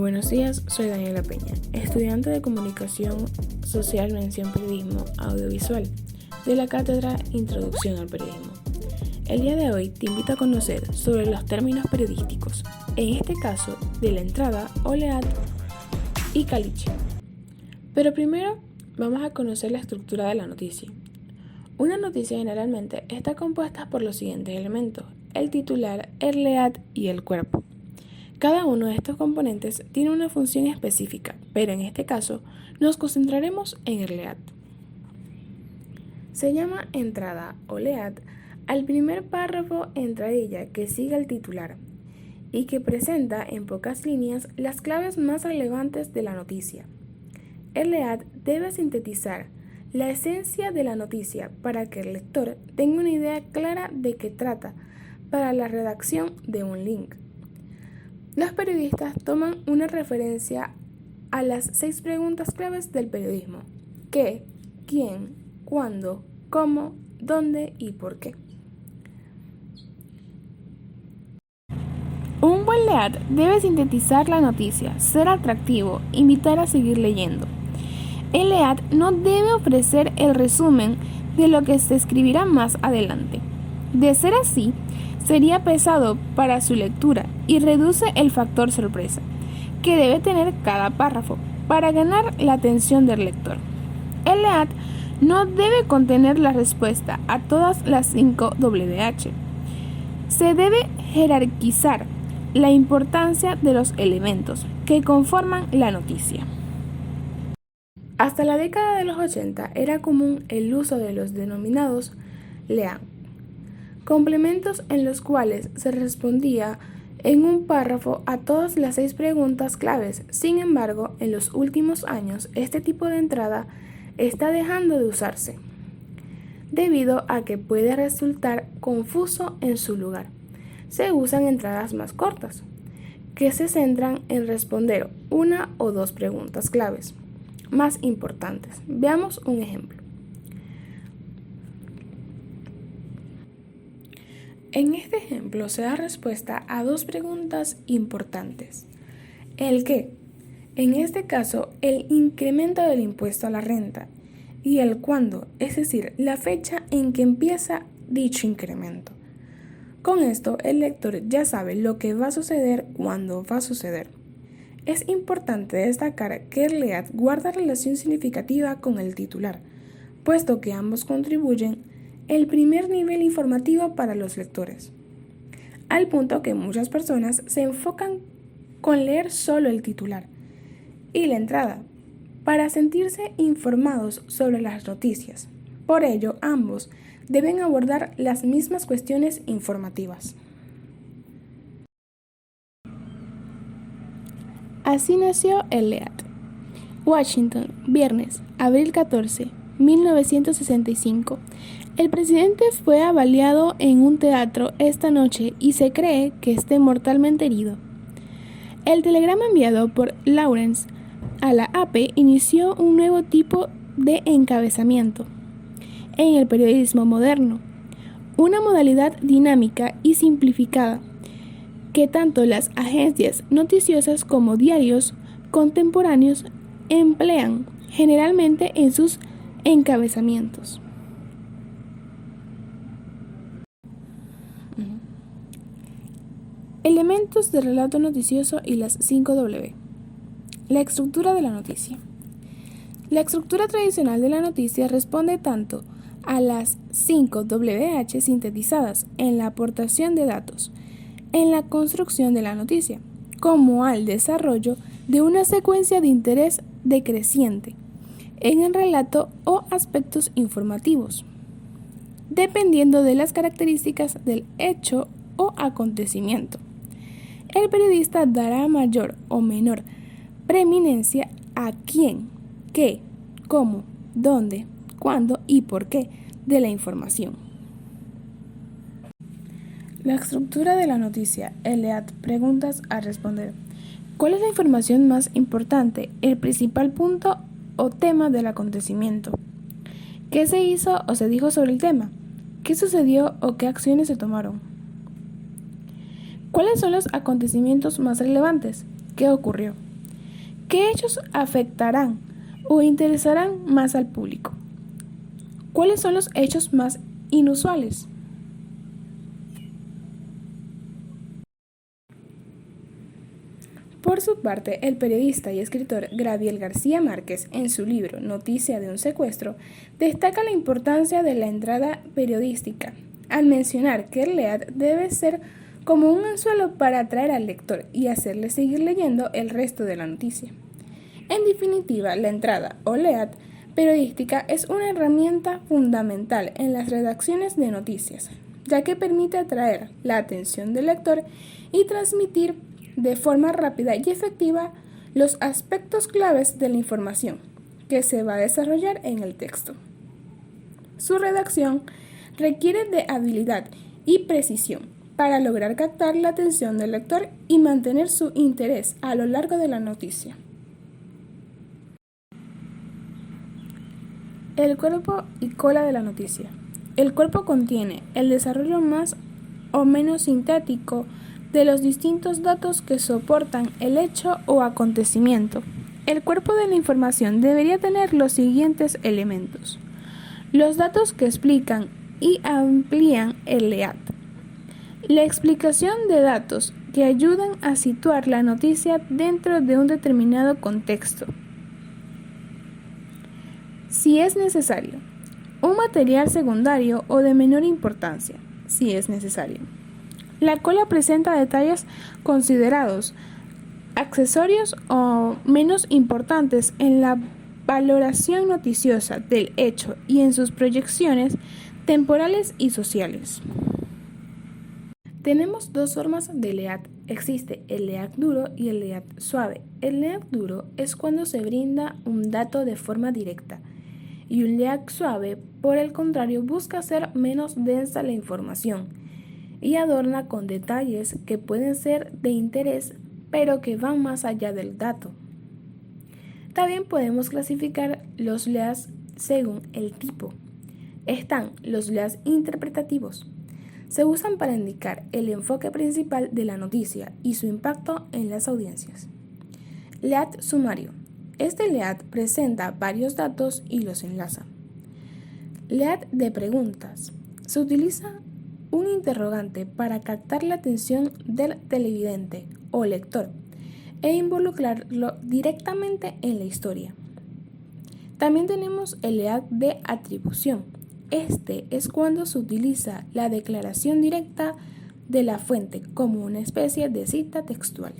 buenos días, soy Daniela Peña, estudiante de Comunicación Social Mención Periodismo Audiovisual de la Cátedra Introducción al Periodismo. El día de hoy te invito a conocer sobre los términos periodísticos, en este caso de la entrada, olead y caliche. Pero primero vamos a conocer la estructura de la noticia. Una noticia generalmente está compuesta por los siguientes elementos: el titular, el lead y el cuerpo. Cada uno de estos componentes tiene una función específica, pero en este caso nos concentraremos en el lead. Se llama entrada o lead al primer párrafo entradilla que sigue al titular y que presenta en pocas líneas las claves más relevantes de la noticia. El lead debe sintetizar la esencia de la noticia para que el lector tenga una idea clara de qué trata para la redacción de un link. Los periodistas toman una referencia a las 6 preguntas claves del periodismo: ¿qué?, ¿quién?, ¿cuándo?, ¿cómo?, ¿dónde? y ¿por qué? Un buen lead debe sintetizar la noticia, ser atractivo, invitar a seguir leyendo. El lead no debe ofrecer el resumen de lo que se escribirá más adelante. De ser así, sería pesado para su lectura y reduce el factor sorpresa que debe tener cada párrafo para ganar la atención del lector. El lead no debe contener la respuesta a todas las 5 WH. Se debe jerarquizar la importancia de los elementos que conforman la noticia. Hasta la década de los 80 era común el uso de los denominados lead, complementos en los cuales se respondía en un párrafo a todas las 6 preguntas claves. Sin embargo, en los últimos años este tipo de entrada está dejando de usarse, debido a que puede resultar confuso en su lugar. Se usan entradas más cortas, que se centran en responder una o 2 preguntas claves más importantes. Veamos un ejemplo. En este ejemplo se da respuesta a 2 preguntas importantes. El qué, en este caso el incremento del impuesto a la renta, y el cuándo, es decir, la fecha en que empieza dicho incremento. Con esto el lector ya sabe lo que va a suceder, cuándo va a suceder. Es importante destacar que el lead guarda relación significativa con el titular, puesto que ambos contribuyen el primer nivel informativo para los lectores, al punto que muchas personas se enfocan con leer solo el titular y la entrada para sentirse informados sobre las noticias. Por ello, ambos deben abordar las mismas cuestiones informativas. Así nació el lead. Washington, viernes, abril 14, 1965. El presidente fue baleado en un teatro esta noche y se cree que esté mortalmente herido. El telegrama enviado por Lawrence a la AP inició un nuevo tipo de encabezamiento en el periodismo moderno, una modalidad dinámica y simplificada que tanto las agencias noticiosas como diarios contemporáneos emplean generalmente en sus encabezamientos. Elementos del relato noticioso y las 5 W. La estructura de la noticia. La estructura tradicional de la noticia responde tanto a las 5 WH sintetizadas en la aportación de datos, en la construcción de la noticia, como al desarrollo de una secuencia de interés decreciente en el relato o aspectos informativos, dependiendo de las características del hecho o acontecimiento. El periodista dará mayor o menor preeminencia a quién, qué, cómo, dónde, cuándo y por qué de la información. La estructura de la noticia, el lead, preguntas a responder. ¿Cuál es la información más importante, el principal punto o tema del acontecimiento? ¿Qué se hizo o se dijo sobre el tema? ¿Qué sucedió o qué acciones se tomaron? ¿Cuáles son los acontecimientos más relevantes? ¿Qué ocurrió? ¿Qué hechos afectarán o interesarán más al público? ¿Cuáles son los hechos más inusuales? Por su parte, el periodista y escritor Gabriel García Márquez, en su libro Noticia de un secuestro, destaca la importancia de la entrada periodística, al mencionar que el lead debe ser como un anzuelo para atraer al lector y hacerle seguir leyendo el resto de la noticia. En definitiva, la entrada o lead periodística es una herramienta fundamental en las redacciones de noticias, ya que permite atraer la atención del lector y transmitir de forma rápida y efectiva los aspectos claves de la información que se va a desarrollar en el texto. Su redacción requiere de habilidad y precisión para lograr captar la atención del lector y mantener su interés a lo largo de la noticia. El cuerpo y cola de la noticia. El cuerpo contiene el desarrollo más o menos sintético de los distintos datos que soportan el hecho o acontecimiento. El cuerpo de la información debería tener los siguientes elementos: los datos que explican y amplían el lead, la explicación de datos que ayudan a situar la noticia dentro de un determinado contexto, si es necesario, un material secundario o de menor importancia, si es necesario. La cola presenta detalles considerados accesorios o menos importantes en la valoración noticiosa del hecho y en sus proyecciones temporales y sociales. Tenemos dos formas de lead. Existe el lead duro y el lead suave. El lead duro es cuando se brinda un dato de forma directa, y un lead suave, por el contrario, busca hacer menos densa la información y adorna con detalles que pueden ser de interés, pero que van más allá del dato. También podemos clasificar los leads según el tipo. Están los leads interpretativos. Se usan para indicar el enfoque principal de la noticia y su impacto en las audiencias. Lead sumario. Este lead presenta varios datos y los enlaza. Lead de preguntas. Se utiliza un interrogante para captar la atención del televidente o lector e involucrarlo directamente en la historia. También tenemos el lead de atribución. Este es cuando se utiliza la declaración directa de la fuente como una especie de cita textual.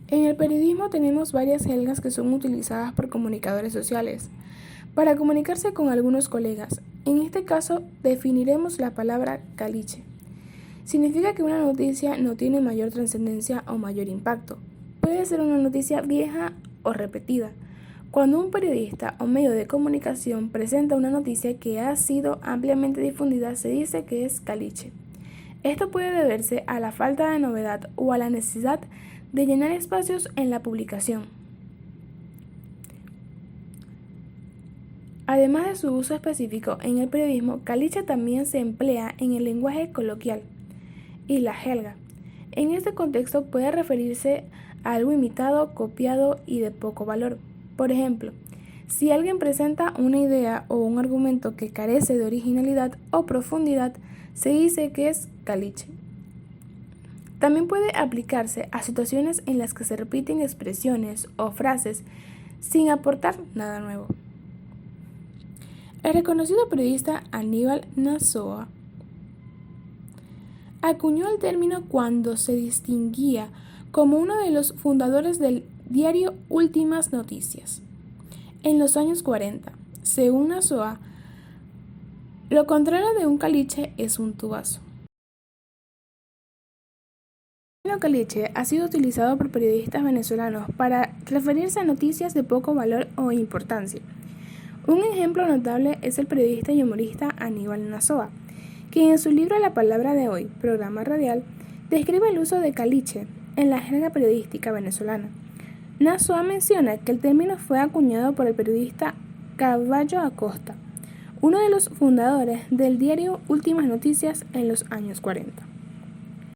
En el periodismo tenemos varias jergas que son utilizadas por comunicadores sociales para comunicarse con algunos colegas. En este caso, definiremos la palabra caliche. Significa que una noticia no tiene mayor trascendencia o mayor impacto. Puede ser una noticia vieja o repetida. Cuando un periodista o medio de comunicación presenta una noticia que ha sido ampliamente difundida, se dice que es caliche. Esto puede deberse a la falta de novedad o a la necesidad de llenar espacios en la publicación. Además de su uso específico en el periodismo, caliche también se emplea en el lenguaje coloquial y la jerga. En este contexto puede referirse a algo imitado, copiado y de poco valor. Por ejemplo, si alguien presenta una idea o un argumento que carece de originalidad o profundidad, se dice que es caliche. También puede aplicarse a situaciones en las que se repiten expresiones o frases sin aportar nada nuevo. El reconocido periodista Aníbal Nazoa acuñó el término cuando se distinguía como uno de los fundadores del diario Últimas Noticias. En los años 40, según Nazoa, lo contrario de un caliche es un tubazo. El término caliche ha sido utilizado por periodistas venezolanos para referirse a noticias de poco valor o importancia. Un ejemplo notable es el periodista y humorista Aníbal Nazoa, quien en su libro La Palabra de Hoy, programa radial, describe el uso de caliche en la jerga periodística venezolana. Nazoa menciona que el término fue acuñado por el periodista Caballo Acosta, uno de los fundadores del diario Últimas Noticias en los años 40.